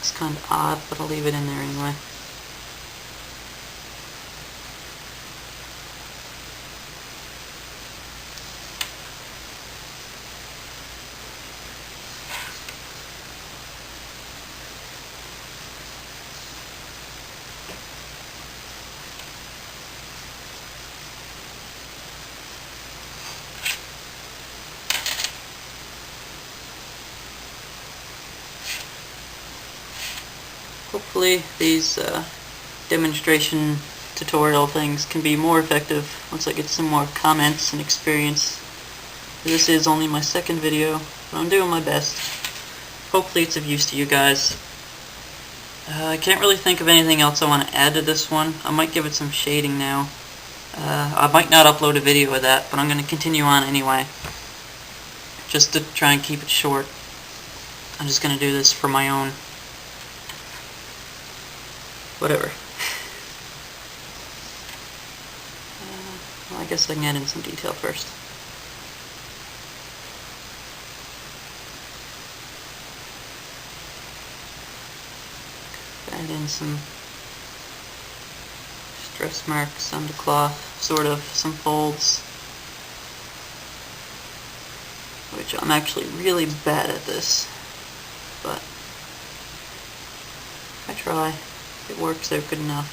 Looks kind of odd, but I'll leave it in there anyway. Hopefully these demonstration tutorial things can be more effective once I get some more comments and experience. This is only my second video, but I'm doing my best. Hopefully it's of use to you guys. I can't really think of anything else I want to add to this one. I might give it some shading now. I might not upload a video of that, but I'm going to continue on anyway. Just to try and keep it short. I'm just going to do this for my own whatever. Well, I guess I can add in some detail first. Add in some stress marks on the cloth, sort of, some folds, which I'm actually really bad at this, but I try. It works out good enough.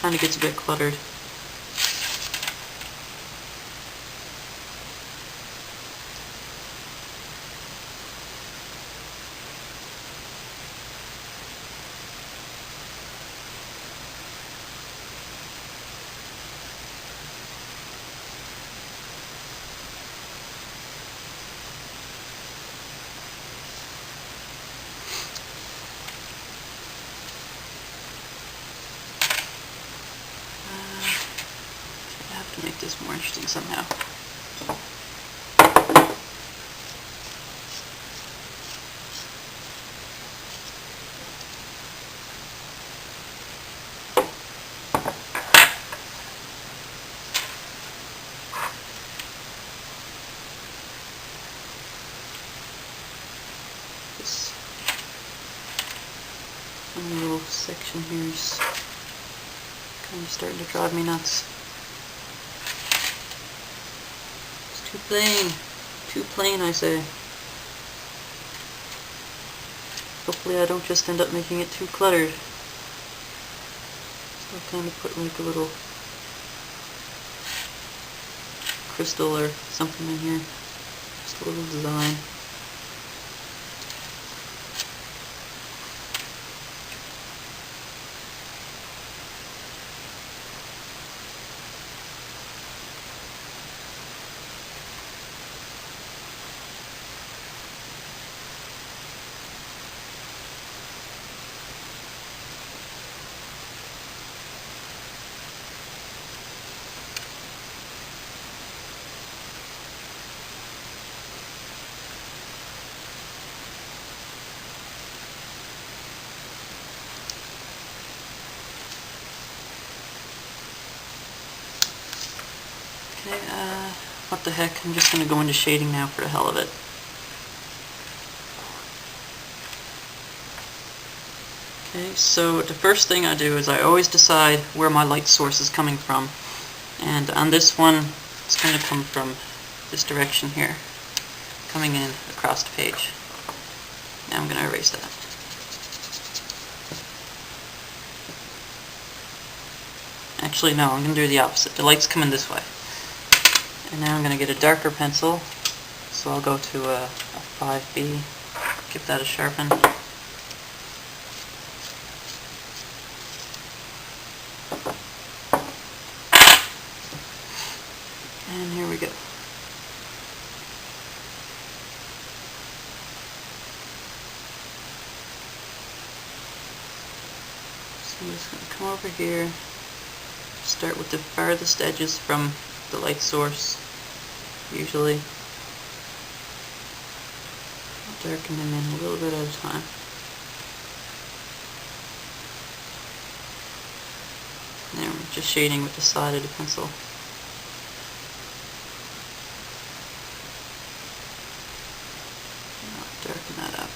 Kind of gets a bit cluttered. To make this more interesting somehow. This one little section here is kind of starting to drive me nuts. Too plain, I say. Hopefully I don't just end up making it too cluttered. So I'll kind of put like a little crystal or something in here. Just a little design. Okay, what the heck, I'm just going to go into shading now for the hell of it. Okay, so the first thing I do is I always decide where my light source is coming from. And on this one, it's going to come from this direction here, coming in across the page. Now I'm going to erase that. Actually, no, I'm going to do the opposite. The light's coming this way. And now I'm going to get a darker pencil, so I'll go to a 5B, give that a sharpen. And here we go. So I'm just going to come over here, start with the farthest edges from the light source, usually. I'll darken them in a little bit at a time. Now I'm just shading with the side of the pencil. I'll darken that up.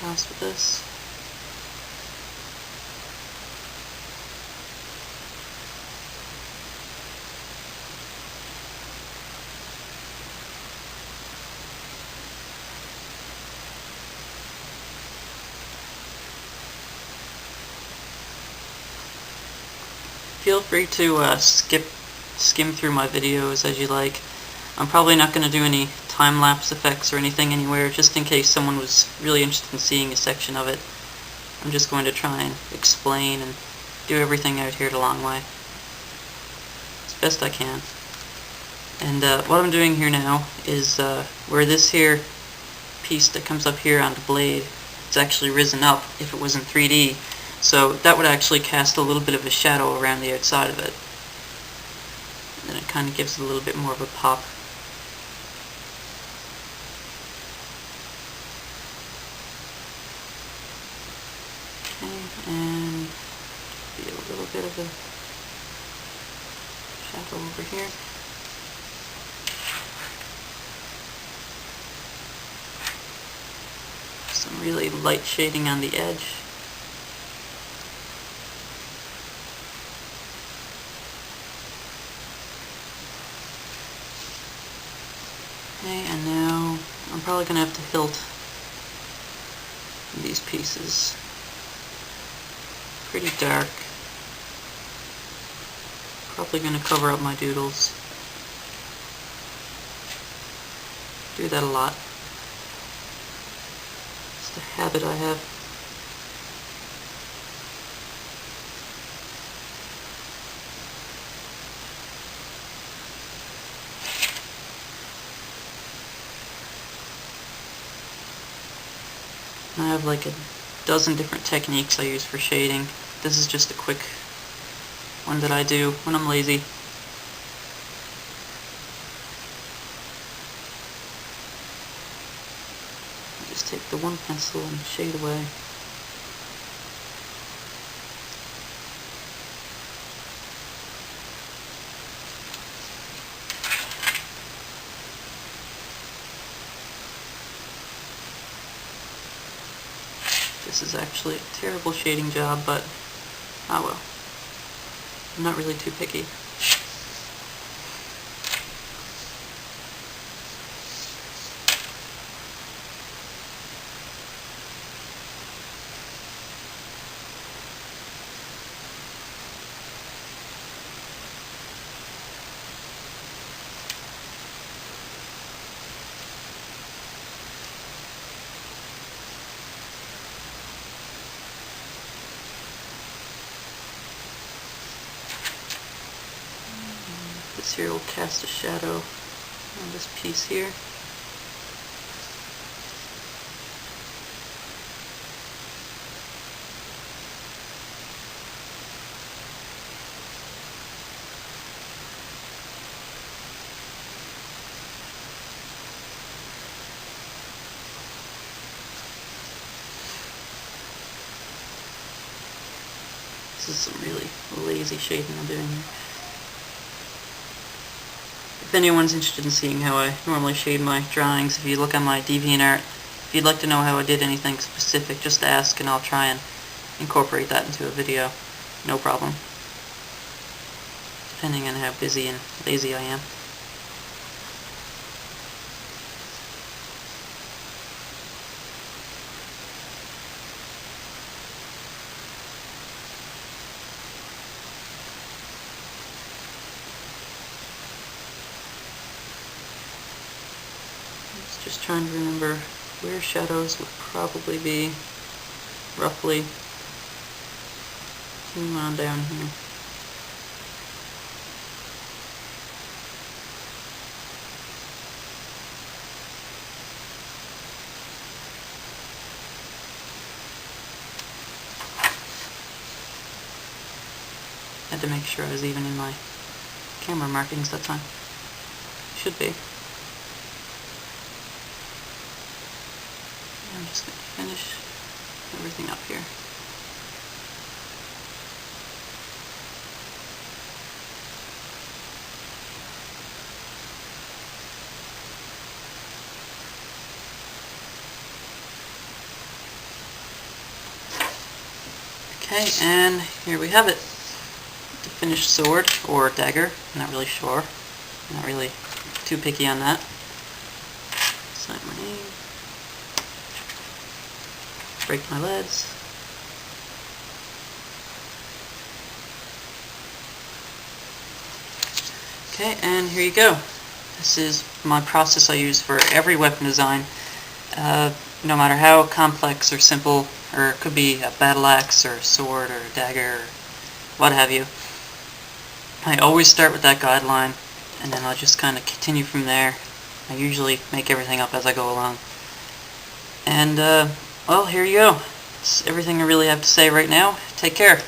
across with this. Feel free to skim through my videos as you like. I'm probably not going to do any time-lapse effects or anything anywhere, just in case someone was really interested in seeing a section of it. I'm just going to try and explain and do everything out here the long way, as best I can. And what I'm doing here now is where this here piece that comes up here on the blade, it's actually risen up if it was in 3D. So that would actually cast a little bit of a shadow around the outside of it. And then it kind of gives it a little bit more of a pop. Okay, and be a little bit of a shadow over here. Some really light shading on the edge. Okay, and now I'm probably going to have to hilt these pieces. Pretty dark. Probably going to cover up my doodles. Do that a lot. It's a habit I have. I have like a dozen different techniques I use for shading. This is just a quick one that I do when I'm lazy. I just take the one pencil and shade away. This is actually a terrible shading job, but ah well. I'm not really too picky. This here will cast a shadow on this piece here. This is some really lazy shading I'm doing here. If anyone's interested in seeing how I normally shade my drawings, if you look on my DeviantArt, if you'd like to know how I did anything specific, just ask and I'll try and incorporate that into a video. No problem. Depending on how busy and lazy I am. Just trying to remember where shadows would probably be, roughly. Come on down here. Had to make sure I was even in my camera markings that time. Should be. I'm just going to finish everything up here. Okay, and here we have it. The finished sword, or dagger, I'm not really sure. I'm not really too picky on that. Sign my name. Break my leads. Okay, and here you go. This is my process I use for every weapon design. No matter how complex or simple, or it could be a battle axe or a sword or a dagger or what have you. I always start with that guideline, and then I'll just kind of continue from there. I usually make everything up as I go along. And, well, here you go. That's everything I really have to say right now. Take care.